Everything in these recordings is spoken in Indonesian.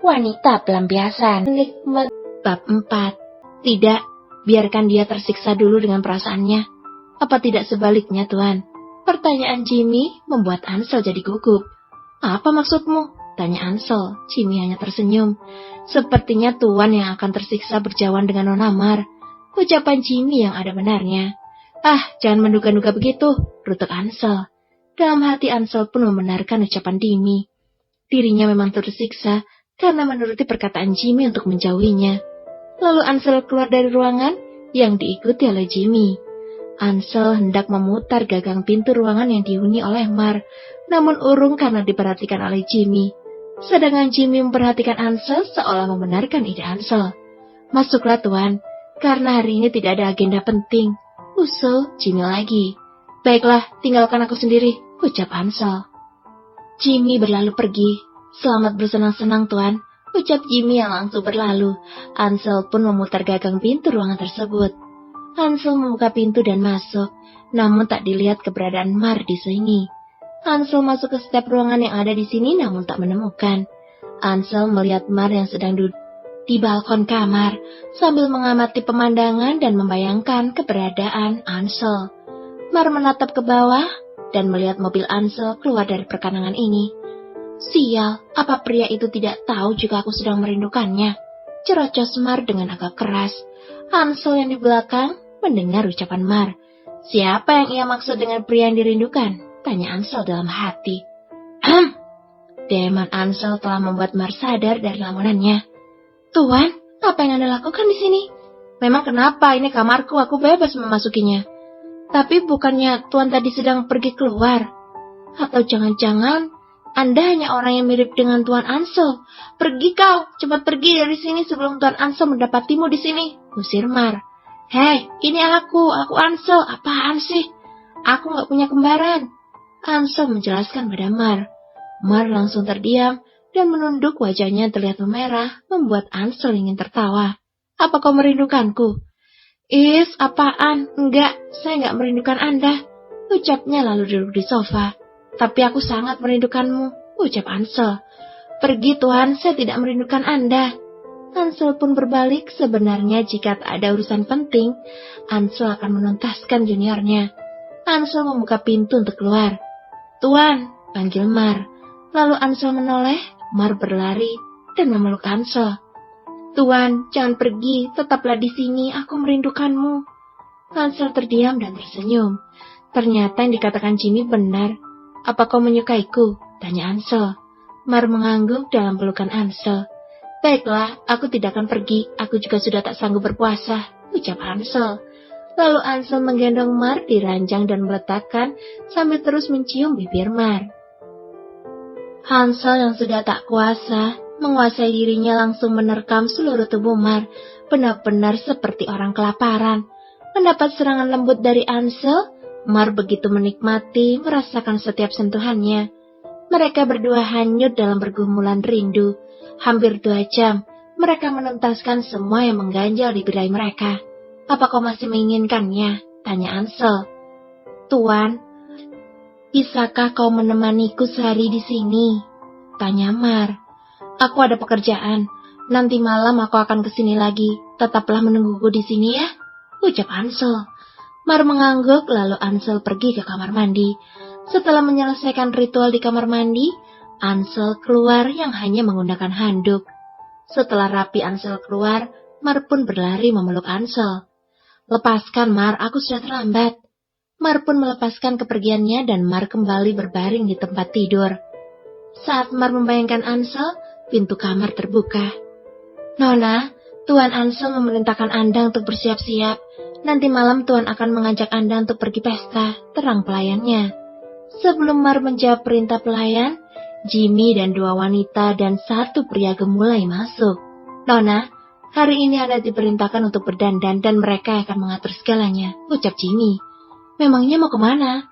Wanita pelampiasan. Bab 4. Tidak, biarkan dia tersiksa dulu dengan perasaannya. Apa tidak sebaliknya, Tuan? Pertanyaan Jimmy membuat Ansel jadi gugup. Apa maksudmu? Tanya Ansel. Jimmy hanya tersenyum. Sepertinya Tuan yang akan tersiksa berjauhan dengan Nona Mar. Ucapan Jimmy yang ada benarnya. Ah, jangan menduga-duga begitu, rutuk Ansel. Dalam hati Ansel pun membenarkan ucapan Jimmy. Dirinya memang tersiksa karena menuruti perkataan Jimmy untuk menjauhinya. Lalu Ansel keluar dari ruangan yang diikuti oleh Jimmy. Ansel hendak memutar gagang pintu ruangan yang dihuni oleh Mar, namun urung karena diperhatikan oleh Jimmy. Sedangkan Jimmy memperhatikan Ansel seolah membenarkan ide Ansel. Masuklah, Tuan, karena hari ini tidak ada agenda penting. Usul Jimmy lagi. Baiklah, tinggalkan aku sendiri, ucap Ansel. Jimmy berlalu pergi. Selamat bersenang-senang, Tuan, ucap Jimmy yang langsung berlalu. Ansel pun memutar gagang pintu ruangan tersebut. Ansel membuka pintu dan masuk, namun tak dilihat keberadaan Mar di sini. Ansel masuk ke setiap ruangan yang ada di sini namun tak menemukan. Ansel melihat Mar yang sedang duduk di balkon kamar sambil mengamati pemandangan dan membayangkan keberadaan Ansel. Mar menatap ke bawah dan melihat mobil Ansel keluar dari perkanangan ini. Sial, apa pria itu tidak tahu jika aku sedang merindukannya? Cerocos Mar dengan agak keras. Ansel yang di belakang mendengar ucapan Mar. Siapa yang ia maksud dengan pria yang dirindukan? Tanya Ansel dalam hati. Deman Ansel telah membuat Mar sadar dari lamunannya. Tuan, apa yang Anda lakukan di sini? Memang kenapa? Ini kamarku, aku bebas memasukinya. Tapi bukannya Tuan tadi sedang pergi keluar? Atau jangan-jangan Anda hanya orang yang mirip dengan Tuan Ansel? Pergi kau, cepat pergi dari sini sebelum Tuan Ansel mendapatimu di sini, usir Mar. Hei, ini aku Ansel, apaan sih? Aku gak punya kembaran. Ansel menjelaskan pada Mar. Mar langsung terdiam dan menunduk, wajahnya terlihat memerah, membuat Ansel ingin tertawa. Apa kau merindukanku? Is, apaan? Enggak, saya gak merindukan Anda, ucapnya lalu duduk di sofa. Tapi aku sangat merindukanmu, ucap Ansel. Pergi Tuan, saya tidak merindukan Anda. Ansel pun berbalik. Sebenarnya jika tak ada urusan penting, Ansel akan menuntaskan juniornya. Ansel membuka pintu untuk keluar. Tuan, panggil Mar. Lalu Ansel menoleh, Mar berlari dan memeluk Ansel. Tuan, jangan pergi, tetaplah di sini, aku merindukanmu. Ansel terdiam dan tersenyum. Ternyata yang dikatakan Jimmy benar. Apa kau menyukaiku? Tanya Ansel. Mar mengangguk dalam pelukan Ansel. Baiklah, aku tidak akan pergi, aku juga sudah tak sanggup berpuasa, ucap Ansel. Lalu Ansel menggendong Mar di ranjang dan meletakkan sambil terus mencium bibir Mar. Ansel yang sudah tak kuasa, menguasai dirinya langsung menerkam seluruh tubuh Mar, benar-benar seperti orang kelaparan. Mendapat serangan lembut dari Ansel, Mar begitu menikmati, merasakan setiap sentuhannya. Mereka berdua hanyut dalam pergumulan rindu. Hampir 2 jam, mereka menuntaskan semua yang mengganjal di birahi mereka. Apa kau masih menginginkannya? Tanya Ansel. Tuan, bisakah kau menemaniku sehari di sini? Tanya Mar. Aku ada pekerjaan. Nanti malam aku akan kesini lagi. Tetaplah menungguku di sini ya, ucap Ansel. Mar mengangguk, lalu Ansel pergi ke kamar mandi. Setelah menyelesaikan ritual di kamar mandi, Ansel keluar yang hanya menggunakan handuk. Setelah rapi Ansel keluar, Mar pun berlari memeluk Ansel. Lepaskan Mar, aku sudah terlambat. Mar pun melepaskan kepergiannya dan Mar kembali berbaring di tempat tidur. Saat Mar membayangkan Ansel, pintu kamar terbuka. Nona, Tuan Ansel memerintahkan Anda untuk bersiap-siap. Nanti malam Tuan akan mengajak Anda untuk pergi pesta, terang pelayannya. Sebelum Mar menjawab perintah pelayan, Jimmy dan 2 wanita dan 1 pria gemulai masuk. Nona, hari ini Anda diperintahkan untuk berdandan dan mereka akan mengatur segalanya, ucap Jimmy. Memangnya mau kemana?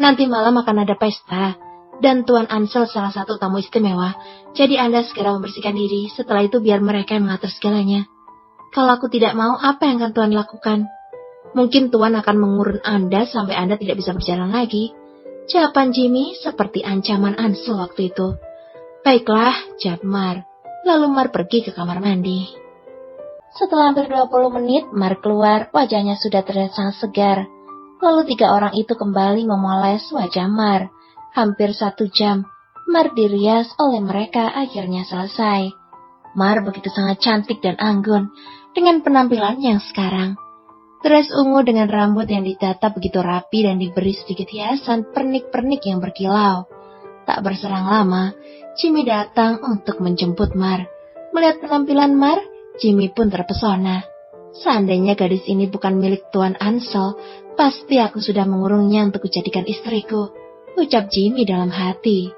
Nanti malam akan ada pesta, dan Tuan Ansel salah satu tamu istimewa, jadi Anda segera membersihkan diri, setelah itu biar mereka yang mengatur segalanya. Kalau aku tidak mau, apa yang akan Tuan lakukan? Mungkin Tuan akan mengurun Anda sampai Anda tidak bisa berjalan lagi. Jawaban Jimmy seperti ancaman Ansel waktu itu. Baiklah, jawab Mar. lalu Mar pergi ke kamar mandi. Setelah hampir 20 menit, Mar keluar, wajahnya sudah terlihat sangat segar. Lalu 3 orang itu kembali memoles wajah Mar. Hampir 1 jam, Mar dirias oleh mereka akhirnya selesai. Mar begitu sangat cantik dan anggun dengan penampilannya yang sekarang. Dress ungu dengan rambut yang ditata begitu rapi dan diberi sedikit hiasan pernik-pernik yang berkilau. Tak berserang lama, Jimmy datang untuk menjemput Mar. Melihat penampilan Mar, Jimmy pun terpesona. Seandainya gadis ini bukan milik Tuan Ansel, pasti aku sudah mengurungnya untuk dijadikan istriku, ucap Jimmy dalam hati.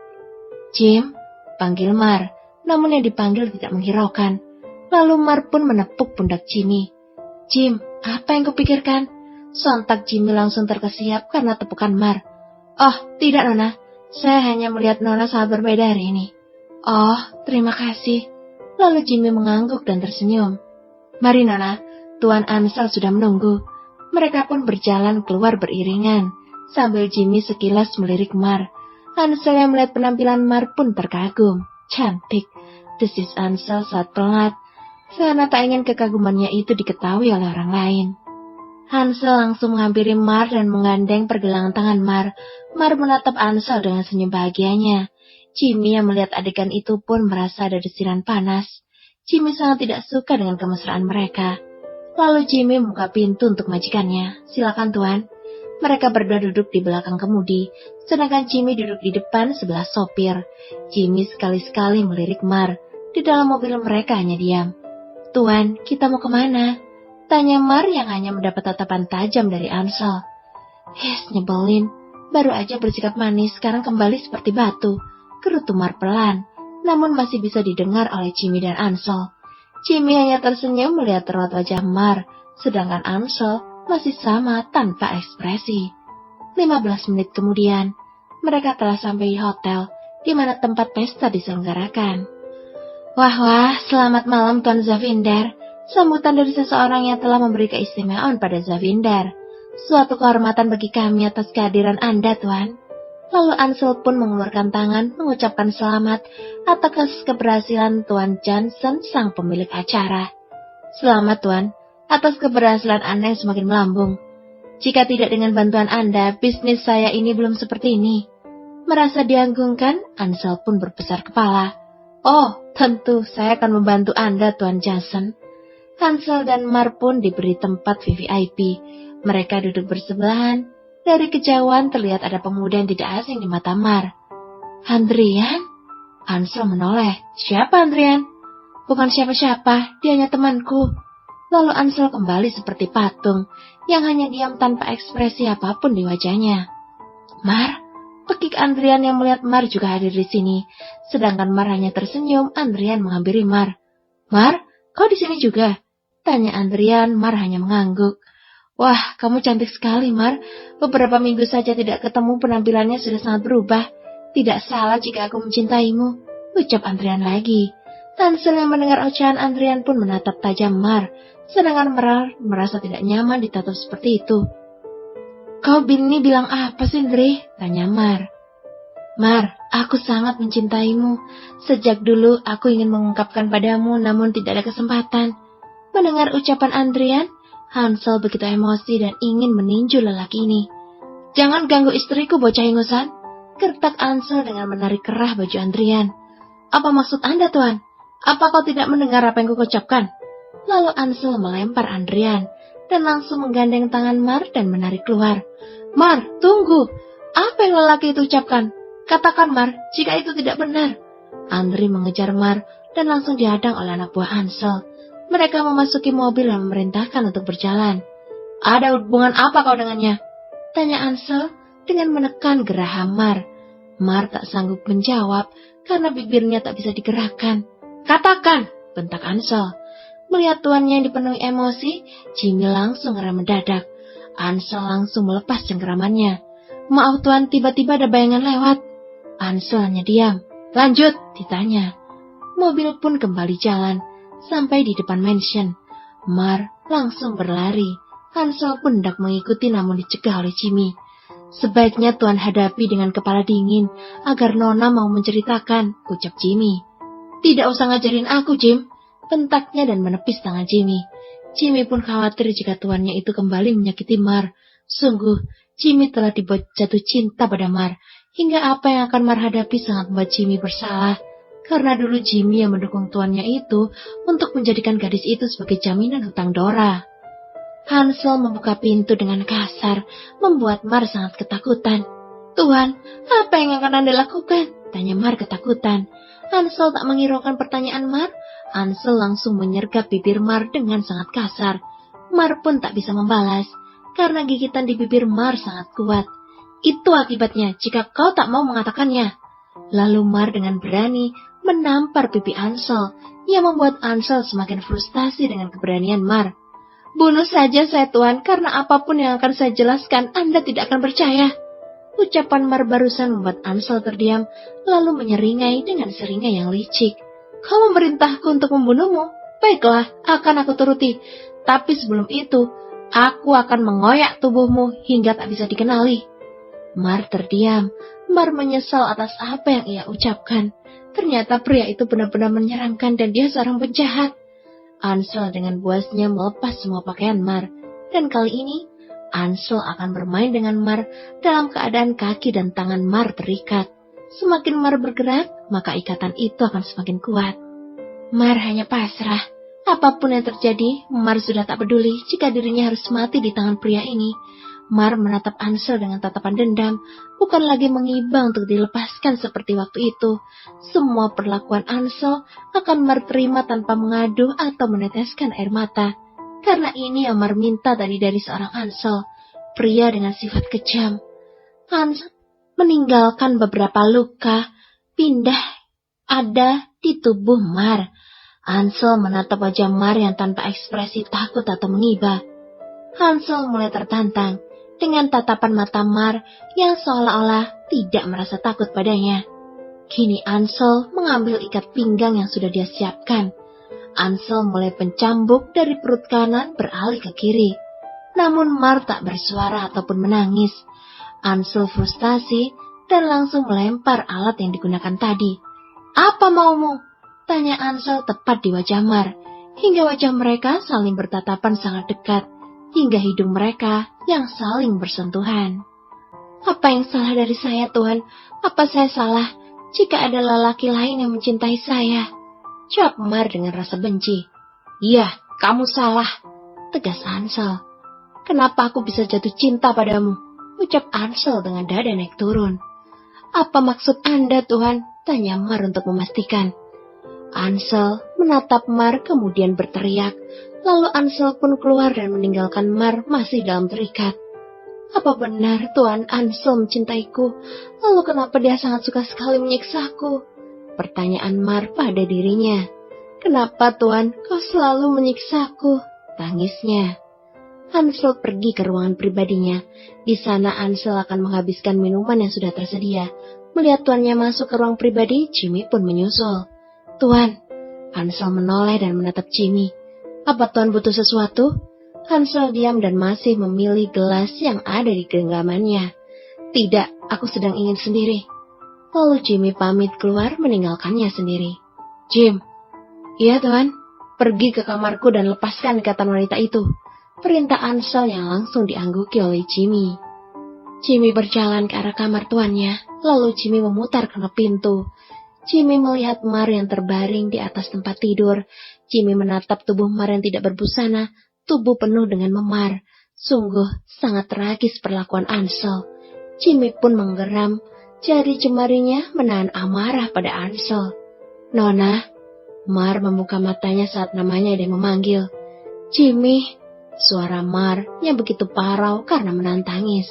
Jim, panggil Mar, namun yang dipanggil tidak menghiraukan. Lalu Mar pun menepuk pundak Jimmy. Jim, apa yang kupikirkan? Sontak Jimmy langsung terkesiap karena tepukan Mar. Oh, tidak Nona, saya hanya melihat Nona sangat berbeda hari ini. Oh, terima kasih. Lalu Jimmy mengangguk dan tersenyum. Mari Nona, Tuan Ansel sudah menunggu. Mereka pun berjalan keluar beriringan, sambil Jimmy sekilas melirik Mar. Ansel yang melihat penampilan Mar pun terkagum. Cantik, desis Ansel saat pelat, karena tak ingin kekagumannya itu diketahui oleh orang lain. Hansel langsung menghampiri Mar dan menggandeng pergelangan tangan Mar. Mar menatap Ansel dengan senyum bahagianya. Jimmy yang melihat adegan itu pun merasa ada desiran panas. Jimmy sangat tidak suka dengan kemesraan mereka. Lalu Jimmy membuka pintu untuk majikannya. Silakan Tuan. Mereka berdua duduk di belakang kemudi, sedangkan Jimmy duduk di depan sebelah sopir. Jimmy sekali-sekali melirik Mar. Di dalam mobil mereka hanya diam. Tuan, kita mau kemana? Tanya Mar yang hanya mendapat tatapan tajam dari Ansel. Nyebelin. Baru aja bersikap manis, sekarang kembali seperti batu. Gerutu Mar pelan, namun masih bisa didengar oleh Jimmy dan Ansel. Jimmy hanya tersenyum melihat raut wajah Mar, sedangkan Ansel masih sama tanpa ekspresi. 15 menit kemudian, mereka telah sampai di hotel, di mana tempat pesta diselenggarakan. Wah, selamat malam Tuan Zavinder. Sambutan dari seseorang yang telah memberi keistimewaan pada Zavinder. Suatu kehormatan bagi kami atas kehadiran Anda, Tuan. Lalu Ansel pun mengeluarkan tangan mengucapkan selamat atas keberhasilan Tuan Johnson, sang pemilik acara. Selamat, Tuan, atas keberhasilan Anda yang semakin melambung. Jika tidak dengan bantuan Anda, bisnis saya ini belum seperti ini. Merasa dianggungkan, Ansel pun berbesar kepala. Oh, tentu saya akan membantu Anda, Tuan Johnson. Hansel dan Mar pun diberi tempat VVIP. Mereka duduk bersebelahan. Dari kejauhan terlihat ada pemuda yang tidak asing di mata Mar. Andrian? Hansel menoleh. Siapa Andrian? Bukan siapa-siapa, dia hanya temanku. Lalu Hansel kembali seperti patung, yang hanya diam tanpa ekspresi apapun di wajahnya. Mar? Pekik Andrian yang melihat Mar juga hadir di sini. Sedangkan Mar hanya tersenyum, Andrian menghampiri Mar. Mar, kau di sini juga? Tanya Andrian, Mar hanya mengangguk. Wah, kamu cantik sekali, Mar. Beberapa minggu saja tidak ketemu, penampilannya sudah sangat berubah. Tidak salah jika aku mencintaimu, ucap Andrian lagi. Hansel yang mendengar ucapan Andrian pun menatap tajam Mar, sedangkan Mar merasa tidak nyaman ditatap seperti itu. Kau ini bilang apa sih, Andri? Tanya Mar. Mar, aku sangat mencintaimu. Sejak dulu aku ingin mengungkapkan padamu, namun tidak ada kesempatan. Mendengar ucapan Andrian, Hansel begitu emosi dan ingin meninju lelaki ini. Jangan ganggu istriku, bocah ingusan. Gertak Hansel dengan menarik kerah baju Andrian. Apa maksud Anda, Tuan? Apa kau tidak mendengar apa yang kuucapkan? Lalu Hansel melempar Andrian dan langsung menggandeng tangan Mar dan menarik keluar. Mar, tunggu. Apa yang lelaki itu ucapkan? Katakan, Mar, jika itu tidak benar. Andri mengejar Mar dan langsung dihadang oleh anak buah Hansel. Mereka memasuki mobil dan memerintahkan untuk berjalan. Ada hubungan apa kau dengannya? Tanya Hansel dengan menekan geraham Mar. Mar tak sanggup menjawab karena bibirnya tak bisa digerakkan. Katakan, bentak Hansel. Melihat tuannya yang dipenuhi emosi, Jimmy langsung ngerem mendadak. Hansel langsung melepas cengkeramannya. Maaf Tuan, tiba-tiba ada bayangan lewat. Hansel hanya diam. Lanjut, ditanya. Mobil pun kembali jalan, sampai di depan mansion. Mar langsung berlari. Hansel pun hendak mengikuti namun dicegah oleh Jimmy. Sebaiknya Tuan hadapi dengan kepala dingin, agar Nona mau menceritakan, ucap Jimmy. Tidak usah ngajarin aku, Jim, bentaknya dan menepis tangan Jimmy. Jimmy pun khawatir jika tuannya itu kembali menyakiti Mar. Sungguh, Jimmy telah dibuat jatuh cinta pada Mar, hingga apa yang akan Mar hadapi sangat membuat Jimmy bersalah. Karena dulu Jimmy yang mendukung tuannya itu untuk menjadikan gadis itu sebagai jaminan hutang Dora. Hansel membuka pintu dengan kasar, membuat Mar sangat ketakutan. "Tuan, apa yang akan Anda lakukan?" tanya Mar ketakutan. Hansel tak menghiraukan pertanyaan Mar. Hansel langsung menyergap bibir Mar dengan sangat kasar. Mar pun tak bisa membalas, karena gigitan di bibir Mar sangat kuat. "Itu akibatnya jika kau tak mau mengatakannya." Lalu Mar dengan berani menampar pipi Hansel, yang membuat Hansel semakin frustasi dengan keberanian Mar. "Bunuh saja saya, Tuan, karena apapun yang akan saya jelaskan, Anda tidak akan percaya." Ucapan Mar barusan membuat Hansel terdiam, lalu menyeringai dengan seringai yang licik. "Kau memerintahku untuk membunuhmu? Baiklah, akan aku turuti. Tapi sebelum itu, aku akan mengoyak tubuhmu hingga tak bisa dikenali." Mar terdiam. Mar menyesal atas apa yang ia ucapkan. Ternyata pria itu benar-benar menyeramkan dan dia seorang penjahat. Hansel dengan buasnya melepas semua pakaian Mar. Dan kali ini, Hansel akan bermain dengan Mar dalam keadaan kaki dan tangan Mar terikat. Semakin Mar bergerak, maka ikatan itu akan semakin kuat. Mar hanya pasrah. Apapun yang terjadi, Mar sudah tak peduli jika dirinya harus mati di tangan pria ini. Mar menatap Hansel dengan tatapan dendam, bukan lagi mengiba untuk dilepaskan seperti waktu itu. Semua perlakuan Hansel akan Mar terima tanpa mengadu atau meneteskan air mata. Karena ini yang Mar minta tadi dari seorang Hansel, pria dengan sifat kejam. Hansel meninggalkan beberapa luka, pindah ada di tubuh Mar. Hansel menatap wajah Mar yang tanpa ekspresi takut atau mengiba. Hansel mulai tertantang dengan tatapan mata Mar yang seolah-olah tidak merasa takut padanya. Kini Hansel mengambil ikat pinggang yang sudah dia siapkan. Hansel mulai pencambuk dari perut kanan beralih ke kiri. Namun Mar tak bersuara ataupun menangis. Hansel frustasi dan langsung melempar alat yang digunakan tadi. "Apa maumu?" tanya Hansel tepat di wajah Mar, hingga wajah mereka saling bertatapan sangat dekat, hingga hidung mereka yang saling bersentuhan. "Apa yang salah dari saya, Tuan? Apa saya salah jika ada lelaki lain yang mencintai saya?" jawab Mar dengan rasa benci. "Iya, kamu salah," tegas Hansel. "Kenapa aku bisa jatuh cinta padamu?" ucap Hansel dengan dada naik turun. "Apa maksud Anda, Tuhan?" tanya Mar untuk memastikan. Hansel menatap Mar kemudian berteriak. Lalu Hansel pun keluar dan meninggalkan Mar masih dalam terikat. "Apa benar Tuan Hansel mencintaiku? Lalu kenapa dia sangat suka sekali menyiksaku?" pertanyaan Mar pada dirinya. "Kenapa Tuan kau selalu menyiksaku?" tangisnya. Hansel pergi ke ruangan pribadinya. Di sana Hansel akan menghabiskan minuman yang sudah tersedia. Melihat tuannya masuk ke ruang pribadi, Jimmy pun menyusul. "Tuan," Hansel menoleh dan menatap Jimmy. "Apa Tuan butuh sesuatu?" Hansel diam dan masih memilih gelas yang ada di genggamannya. "Tidak, aku sedang ingin sendiri." Lalu Jimmy pamit keluar meninggalkannya sendiri. "Jim." "Iya Tuan." "Pergi ke kamarku dan lepaskan ikatan wanita itu," perintah Hansel yang langsung diangguki oleh Jimmy. Jimmy berjalan ke arah kamar tuannya, lalu Jimmy memutar kedok pintu. Jimmy melihat Mar yang terbaring di atas tempat tidur. Jimmy menatap tubuh Mar yang tidak berbusana, tubuh penuh dengan memar. Sungguh sangat tragis perlakuan Hansel. Jimmy pun menggeram, jari jemarinya menahan amarah pada Hansel. "Nona." Mar membuka matanya saat namanya ada yang memanggil. "Jimmy." Suara Mar yang begitu parau karena menahan tangis.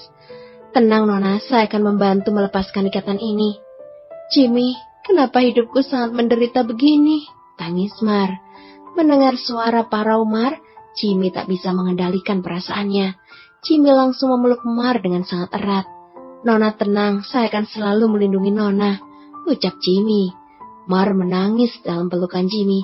"Tenang Nona, saya akan membantu melepaskan ikatan ini." "Jimmy, kenapa hidupku sangat menderita begini?" tangis Mar. Mendengar suara parau Mar, Jimmy tak bisa mengendalikan perasaannya. Jimmy langsung memeluk Mar dengan sangat erat. "Nona tenang, saya akan selalu melindungi Nona," ucap Jimmy. Mar menangis dalam pelukan Jimmy.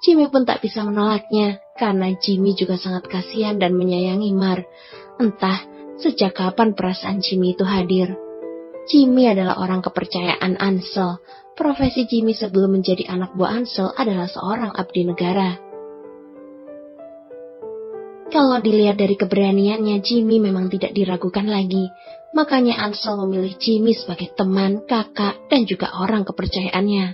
Jimmy pun tak bisa menolaknya, karena Jimmy juga sangat kasihan dan menyayangi Mar. Entah sejak kapan perasaan Jimmy itu hadir. Jimmy adalah orang kepercayaan Hansel. Profesi Jimmy sebelum menjadi anak buah Ansel adalah seorang abdi negara. Kalau dilihat dari keberaniannya, Jimmy memang tidak diragukan lagi. Makanya Ansel memilih Jimmy sebagai teman, kakak, dan juga orang kepercayaannya.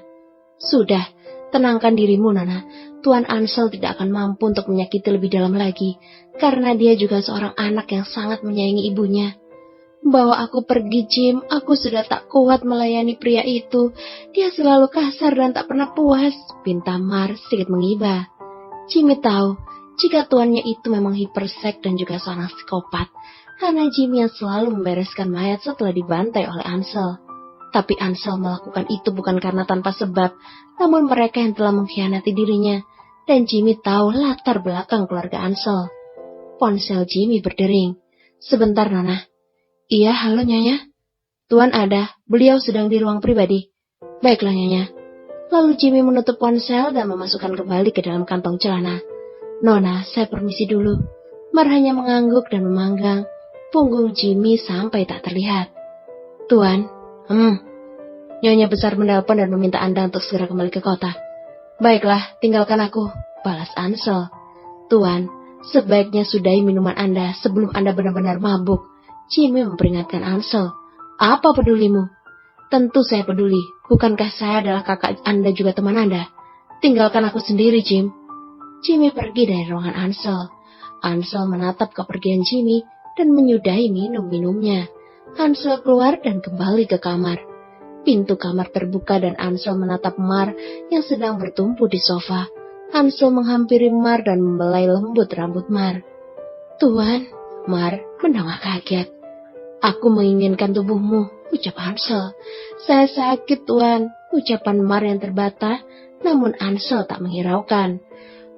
Sudah, tenangkan dirimu, Nona. Tuan Ansel tidak akan mampu untuk menyakiti lebih dalam lagi, karena dia juga seorang anak yang sangat menyayangi ibunya. Bawa aku pergi, Jim. Aku sudah tak kuat melayani pria itu. Dia selalu kasar dan tak pernah puas, pinta Mar sedikit mengibah. Jimmy tahu, jika tuannya itu memang hipersek dan juga seorang psikopat, karena Jimmy yang selalu membereskan mayat setelah dibantai oleh Ansel. Tapi Ansel melakukan itu bukan karena tanpa sebab, namun mereka yang telah mengkhianati dirinya, dan Jimmy tahu latar belakang keluarga Ansel. Ponsel Jimmy berdering. Sebentar, Nona. Iya, halo Nyonya. Tuan ada, beliau sedang di ruang pribadi. Baiklah Nyonya. Lalu Jimmy menutup ponsel dan memasukkan kembali ke dalam kantong celana. Nona, saya permisi dulu. Mar hanya mengangguk dan memanggang. Punggung Jimmy sampai tak terlihat. Tuan, Nyonya besar menelpon dan meminta Anda untuk segera kembali ke kota. Baiklah, tinggalkan aku, balas Ansel. Tuan, sebaiknya sudahi minuman Anda sebelum Anda benar-benar mabuk. Jimmy memperingatkan Ansel. Apa pedulimu? Tentu saya peduli. Bukankah saya adalah kakak Anda juga teman Anda? Tinggalkan aku sendiri, Jim. Jimmy pergi dari ruangan Ansel. Ansel menatap kepergian Jimmy dan menyudahi minum-minumnya. Ansel keluar dan kembali ke kamar. Pintu kamar terbuka dan Ansel menatap Mar yang sedang bertumpu di sofa. Ansel menghampiri Mar dan membelai lembut rambut Mar. Tuan, Mar mendongak kaget. Aku menginginkan tubuhmu, ucap Ansel. Saya sakit, Tuan, ucapan Mar yang terbata, namun Ansel tak menghiraukan.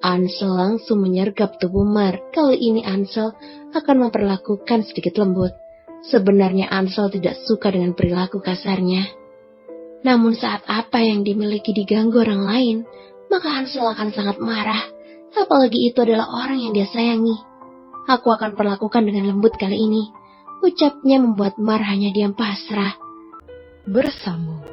Ansel langsung menyergap tubuh Mar. Kali ini Ansel akan memperlakukan sedikit lembut. Sebenarnya Ansel tidak suka dengan perilaku kasarnya. Namun saat apa yang dimiliki diganggu orang lain, maka Ansel akan sangat marah. Apalagi itu adalah orang yang dia sayangi. Aku akan perlakukan dengan lembut kali ini. Ucapnya membuat Mar hanya diam pasrah. Bersambung.